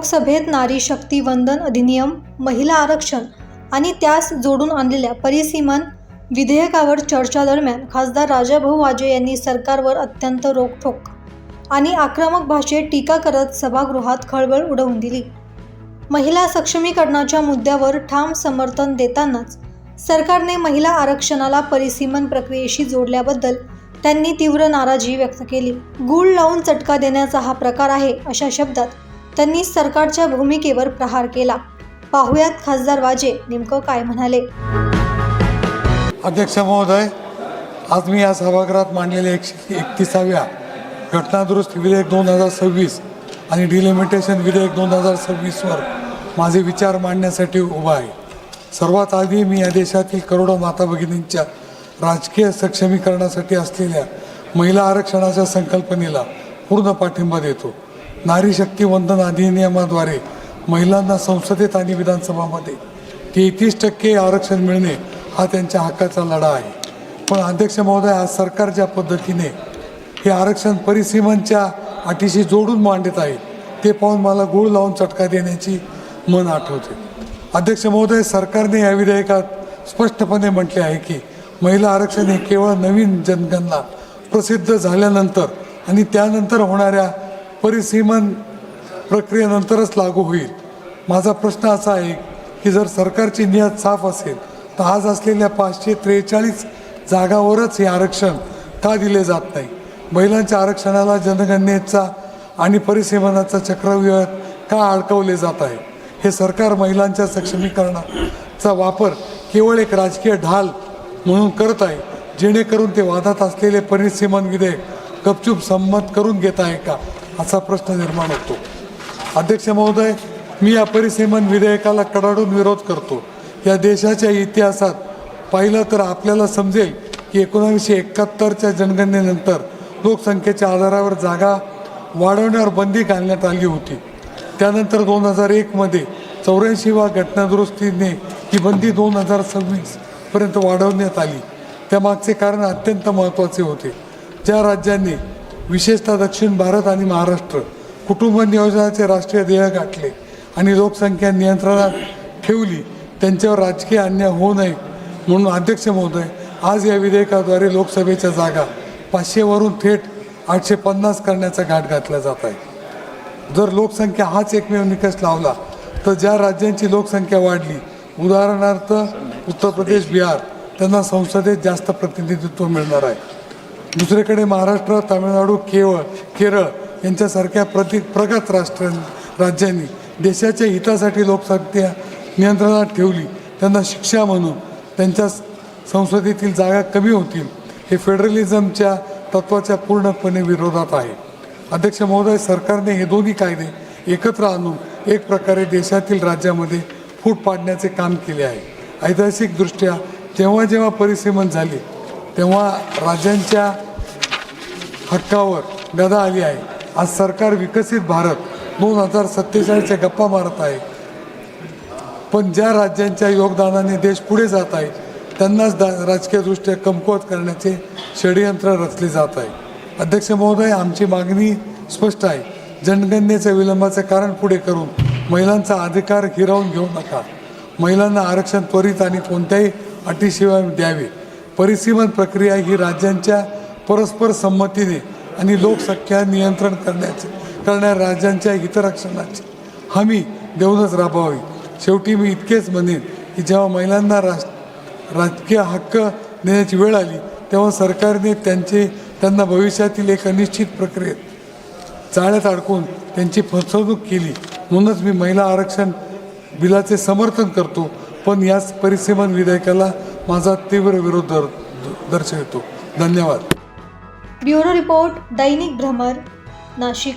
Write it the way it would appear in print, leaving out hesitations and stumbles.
लोकसभेत नारी शक्ती वंदन अधिनियम, महिला आरक्षण आणि त्यास जोडून आणलेल्या परिसीमन विधेयकावर चर्चा दरम्यान खासदार राजाभाऊ वाजे यांनी सरकारवर अत्यंत रोखठोक आणि आक्रमक भाषेत टीका करत सभागृहात खळबळ उडवून दिली. महिला सक्षमीकरणाच्या मुद्द्यावर ठाम समर्थन देतानाच सरकारने महिला आरक्षणाला परिसीमन प्रक्रियेशी जोडल्याबद्दल त्यांनी तीव्र नाराजी व्यक्त केली. गूळ लावून चटका देण्याचा हा प्रकार आहे, अशा शब्दात त्यांनी सरकारच्या भूमिकेवर प्रहार केला. पाहुयात खासदार वाजे नेमकं काय म्हणाले. अध्यक्ष महोदय, आज मी या सभागृहात मांडलेल्या 131व्या घटनादुरुस्ती विधेयक 2026 आणि डिलिमिटेशन विधेयक 2026 वर माझे विचार मांडण्यासाठी उभा आहे. सर्वात आधी मी या देशातील करोडो माता भगिनींच्या राजकीय सक्षमीकरणासाठी असलेल्या महिला आरक्षणाच्या संकल्पनेला पूर्ण पाठिंबा देतो. नारी शक्ती वंदन अधिनियमाद्वारे महिलांना संसदेत आणि विधानसभामध्ये 33% आरक्षण मिळणे हा त्यांच्या हक्काचा लढा आहे. पण अध्यक्ष महोदय, आज सरकार ज्या पद्धतीने हे आरक्षण परिसीमनच्या अटीशी जोडून मांडत आहे ते पाहून मला गूळ लावून चटका देण्याची मन आठवते. अध्यक्ष महोदय, सरकारने या विधेयकात स्पष्टपणे म्हटले आहे की महिला आरक्षण हे केवळ नवीन जनगणना प्रसिद्ध झाल्यानंतर आणि त्यानंतर होणाऱ्या परिसीमन प्रक्रियेनंतरच लागू होईल. माझा प्रश्न असा आहे की जर सरकारची नियत साफ असेल तर आज असलेल्या 543 जागावरच हे आरक्षण का दिले जात नाही? महिलांच्या आरक्षणाला जनगणनेचा आणि परिसीमनाचा चक्रव्यूहात का अडकवले जात आहे? हे सरकार महिलांच्या सक्षमीकरणाचा वापर केवळ एक राजकीय ढाल म्हणून करत आहे, जेणेकरून ते वादात असलेले परिसीमन विधेयक गपचूप संमत करून घेत आहे का, असा प्रश्न निर्माण होतो. अध्यक्ष महोदय, मी या परिसीमन विधेयकाला कडाडून विरोध करतो. या देशाच्या इतिहासात पाहिलं तर आपल्याला समजेल की 1971च्या जनगणनेनंतर लोकसंख्येच्या आधारावर जागा वाढवण्यावर बंदी घालण्यात आली होती. त्यानंतर 2001मध्ये 84व्या घटनादुरुस्तीने ही बंदी 2026 पर्यंत वाढवण्यात आली. त्यामागचे कारण अत्यंत महत्त्वाचे होते. ज्या राज्यांनी विशेषतः दक्षिण भारत आणि महाराष्ट्र कुटुंब नियोजनाचे राष्ट्रीय ध्येय गाठले आणि लोकसंख्या नियंत्रणात ठेवली, त्यांच्यावर राजकीय अन्याय होऊ नये म्हणून अध्यक्ष महोदय, आज या विधेयकाद्वारे लोकसभेच्या जागा 500 वरून थेट 850 करण्याचा घाट घातला जात आहे. जर लोकसंख्या हाच एकमेव निकष लावला तर ज्या राज्यांची लोकसंख्या वाढली, उदाहरणार्थ उत्तर प्रदेश, बिहार, त्यांना संसदेत जास्त प्रतिनिधित्व मिळणार आहे. दुसरीकडे महाराष्ट्र, तामिळनाडू, केरळ यांच्यासारख्या प्रगत राज्यांनी देशाच्या हितासाठी लोकसंख्या नियंत्रणात ठेवली. त्यांना शिक्षा म्हणून त्यांच्या संसदेतील जागा कमी होतील. हे फेडरलिझमच्या तत्त्वाच्या पूर्णपणे विरोधात आहे. अध्यक्ष महोदय, सरकारने हे दोन्ही कायदे एकत्र आणून एक प्रकारे देशातील राज्यामध्ये फूट पाडण्याचे काम केले आहे. ऐतिहासिकदृष्ट्या जेव्हा जेव्हा परिसीमन झाले तेव्हा राज्यांच्या हक्कावर गदा आली आहे. आज सरकार विकसित भारत 2047च्या गप्पा मारत आहे, पण ज्या राज्यांच्या योगदानाने देश पुढे जात आहे त्यांनाच राजकीयदृष्ट्या कमकुवत करण्याचे षडयंत्र रचले जात आहे. अध्यक्ष महोदय, आमची मागणी स्पष्ट आहे. जनगणनेच्या विलंबाचे कारण पुढे करून महिलांचा अधिकार हिरावून घेऊ नका. महिलांना आरक्षण त्वरित आणि कोणत्याही अटीशिवाय द्यावे. परिसीमन प्रक्रिया ही राज्यांच्या परस्पर संमतीने आणि लोकसंख्या नियंत्रण करणाऱ्या राज्यांच्या हितरक्षणाची हमी देऊनच राबवावी. शेवटी मी इतकेच म्हणेन की जेव्हा महिलांना राजकीय हक्क देण्याची वेळ आली तेव्हा सरकारने त्यांना भविष्यातील एक अनिश्चित प्रक्रियेत जाळ्यात अडकून त्यांची फसवणूक केली. म्हणूनच मी महिला आरक्षण बिलाचे समर्थन करतो, पण याच परिसीमन विधेयकाला माझा तीव्र विरोध दर्शवितो. धन्यवाद. ब्युरो रिपोर्ट, दैनिक भ्रमर, नाशिक.